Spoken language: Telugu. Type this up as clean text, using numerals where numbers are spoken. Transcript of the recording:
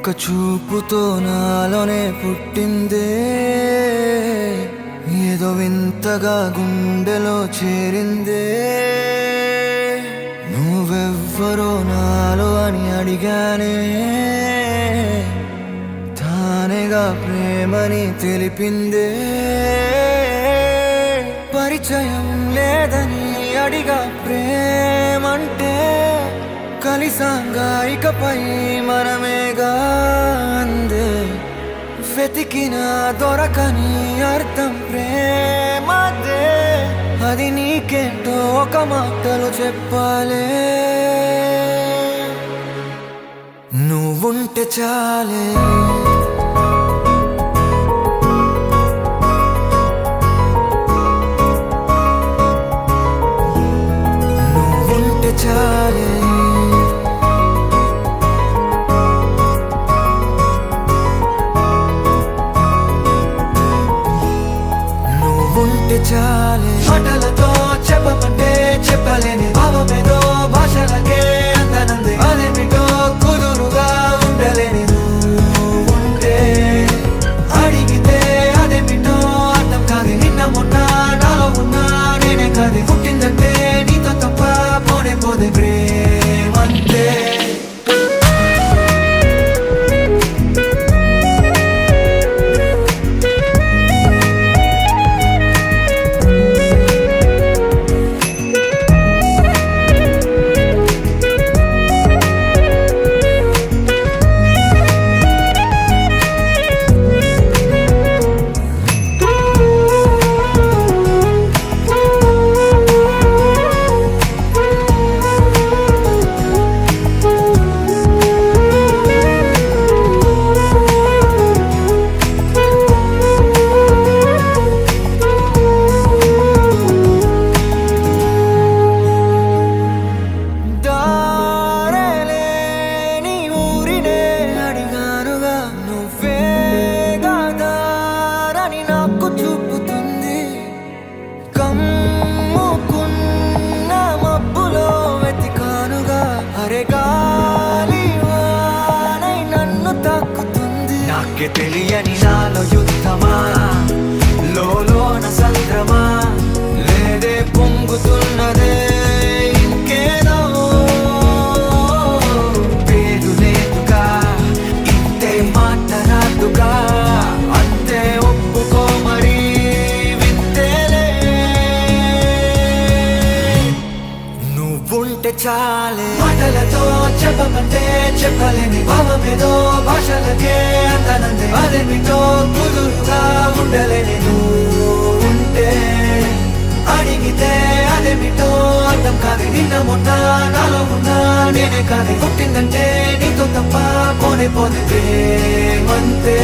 ఒక్క చూపుతో నాలోనే పుట్టిందే, ఏదో వింతగా గుండెలో చేరిందే. నువ్వెవ్వరో నాలో అని అడిగానే, తానేగా ప్రేమని తెలిపిందే. పరిచయం లేదని అడిగా ప్రేమంటే, కలిసాంగా ఇకపై మనమేగా అందే. వెతికిన దొరకని అర్థం ప్రేమదే, అది నీకేంటో ఒక మాటలో చెప్పాలే. నువ్వుంటే చాలే, నువ్వుంటే చాలే, నువ్వుంటే చాలే. మాటలతో చెప్పమంటే చెప్పలేని భావమేదో భాషలకే అందనంది. అదేమిటో కుదురుగా ఉండలేని నువ్వుంటే, అడిగితే అదేమిటో అర్థం కాదు. నిన్న మొన్న నాలో ఉన్నా నేనే కాదు. పుట్టిందంటే నీతో తప్ప పోనే పోదే ప్రేమంతే. నాకే తెలియని నాలో యుద్ధమా, లోన సంద్రమా, లేదే పొంగుతున్నదే ఇంకేదో. పేరు లేదుగా, ఇంతే మాట రాదుగా, అంతే ఒప్పుకో మరి వింతేలే. నువ్వుంటే చాలే, మాటలతో చెప్పమంటే చెప్పలేని భావమేదో భాషలకే అందనందే. అదేమిటో కుదురుగా ఉండలేని నువ్వుంటే, అడిగితే అదేమిటో అర్థం కాదు. నిన్న మొన్న నాలో ఉన్నా నేనే కాదు. పుట్టిందంటే నీతో తప్ప పోనే పోతే ప్రేమంతే.